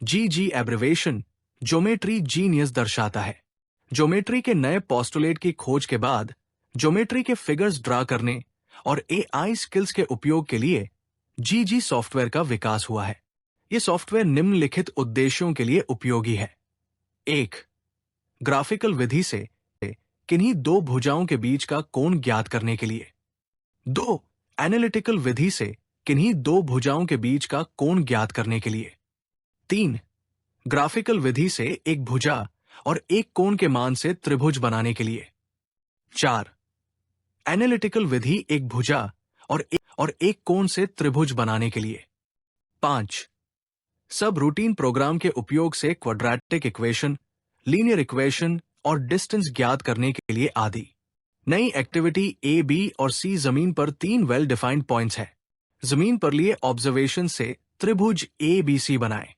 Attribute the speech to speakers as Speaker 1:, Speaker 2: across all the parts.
Speaker 1: GG abbreviation geometry genius दर्शाता है। Geometry के नए पोस्टुलेट की खोज के बाद ज्योमेट्री के फिगर्स ड्रा करने और AI स्किल्स के उपयोग के लिए GG सॉफ्टवेयर का विकास हुआ है। यह सॉफ्टवेयर निम्नलिखित उद्देश्यों के लिए उपयोगी है। 1. ग्राफिकल विधि से किन्हीं दो भुजाओं के बीच का कोण ज्ञात करने के लिए। 2. एनालिटिकल विधि से किन्हीं दो भुजाओं के बीच का कोण ज्ञात करने के लिए। 3. ग्राफिकल विधि से एक भुजा और एक कोण के मान से त्रिभुज बनाने के लिए। 4. एनालिटिकल विधि एक भुजा और एक कोण से त्रिभुज बनाने के लिए। 5. सब रूटीन प्रोग्राम के उपयोग से क्वाड्रेटिक इक्वेशन, लीनियर इक्वेशन और डिस्टेंस ज्ञात करने के लिए आदि। नई एक्टिविटी A, B और C जमीन पर 3 वेल डिफाइंड पॉइंट्स है। जमीन पर लिए ऑब्जर्वेशन से त्रिभुज ABC बनाएं।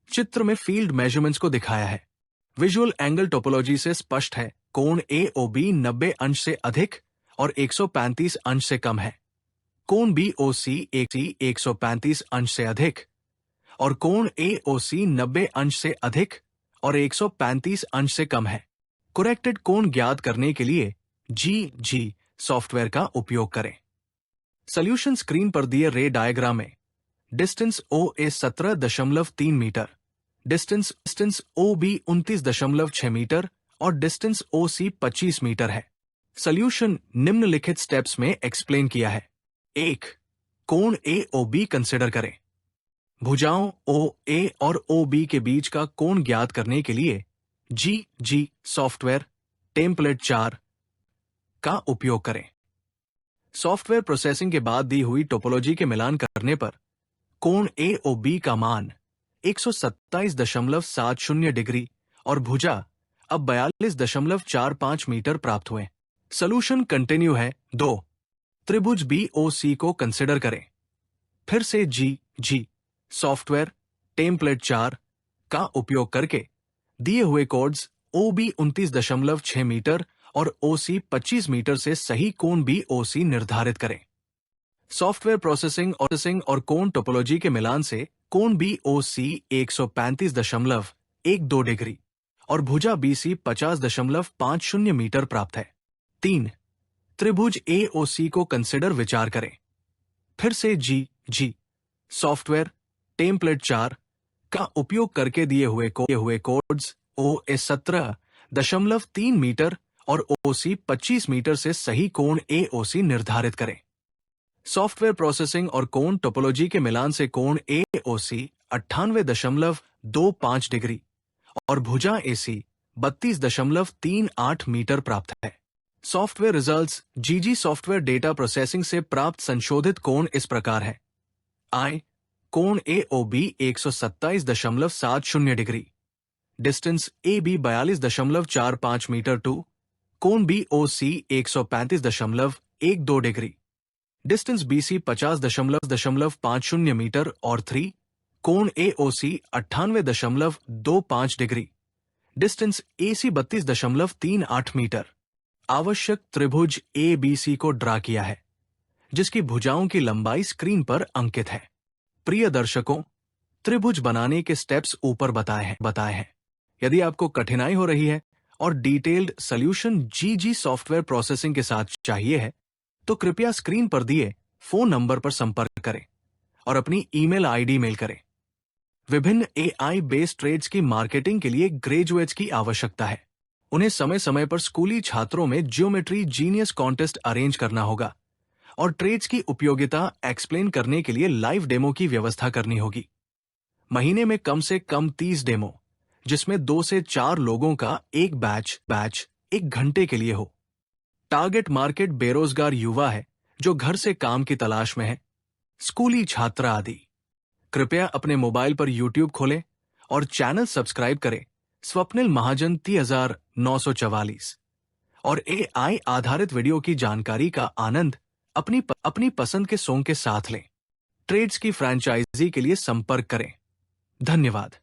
Speaker 1: चित्र में फील्ड मेजरमेंट्स को दिखाया है। विजुअल एंगल टोपोलॉजी से स्पष्ट है कोण AOB 90 अंश से अधिक और 135 अंश से कम है। कोण BOC 135 अंश से अधिक और कोण AOC 90 अंश से अधिक और 135 अंश से कम है। करेक्टेड कोण ज्ञात करने के लिए GG सॉफ्टवेयर का उपयोग करें। सॉल्यूशन स्क्रीन पर दिए रे डायग्राम में distance OA 17.3 metre, distance OB 29.6 metre और डिस्टेंस OC 25 मीटर है। सॉल्यूशन निम्नलिखित स्टेप्स में एक्सप्लेन किया है। 1. कोण AOB कंसिडर करें। भुजाओं OA और OB के बीच का कोण ज्ञात करने के लिए GG सॉफ्टवेयर टेम्पलेट 4 का उपयोग करें। सॉफ्टवेयर प्रोसेसिंग के बाद दी हुई टोपोलॉजी के मिलान करने पर कोण AOB का मान 127.70 डिग्री और भुजा अब 42.45 मीटर प्राप्त हुए। सॉल्यूशन कंटिन्यू है। 2. त्रिभुज BOC को कंसिडर करें। फिर से GG सॉफ्टवेयर टेम्पलेट 4 का उपयोग करके दिए हुए कोड्स OB 29.6 मीटर और OC 25 मीटर से सही कोण BOC निर्धारित करें। सॉफ्टवेयर प्रोसेसिंग और कोण टोपोलॉजी के मिलान से कोण BOC 135.12 डिग्री और भुजा BC 50.50 मीटर प्राप्त है। 3. त्रिभुज AOC को कंसिडर विचार करें। फिर से GG सॉफ्टवेयर टेम्पलेट 4 का उपयोग करके दिए हुए कोड्स OA 17.3 मीटर और OC 25 मीटर से सही कोण AOC निर्धारित करें। सॉफ्टवेयर प्रोसेसिंग और कोण टोपोलॉजी के मिलान से कोण AOC 98.25 डिग्री और भुजा AC 32.38 मीटर प्राप्त है। Software results GG software data processing से प्राप्त संशोधित कोण इस प्रकार है। I कोण AOB 127.70 degree, distance AB 42.45 metre. 2 कोण BOC 135.12 degree, distance BC 50.50 metre और 3 कोण AOC 98.25 degree, distance AC 32.38 metre. आवश्यक त्रिभुज ABC को ड्रा किया है जिसकी भुजाओं की लंबाई स्क्रीन पर अंकित है। प्रिय दर्शकों, त्रिभुज बनाने के स्टेप्स ऊपर बताए हैं। यदि आपको कठिनाई हो रही है और detailed solution GG software processing के साथ चाहिए है तो कृपया स्क्रीन पर दिए फोन नंबर पर संपर्क करें और अपनी ईमेल ID मेल करें। विभिन्न AI बेस्ड ट्रेड्स की मार्केटिंग के लिए ग्रेजुएट्स की आवश्यकता है। उन्हें समय समय पर स्कूली छात्रों में ज्योमेट्री जीनियस कॉन्टेस्ट अरेंज करना होगा और ट्रेड्स की उपयोगिता एक्सप्लेन करने के लिए लाइव डेमो की व्यवस्था करनी होगी। महीने में कम से कम 30 डेमो, जिसमें 2 से 4 लोगों का एक बैच 1 घंटे के लिए हो। टारगेट मार्केट बेरोजगार युवा है जो घर से काम की तलाश में है, स्कूली छात्र आदि। कृपया अपने मोबाइल पर YouTube खोलें और चैनल सब्सक्राइब करें स्वप्निल महाजन 3944 और AI आधारित वीडियो की जानकारी का आनंद अपनी पसंद के सॉन्ग के साथ लें। ट्रेड्स की फ्रैंचाइजी के लिए संपर्क करें। धन्यवाद।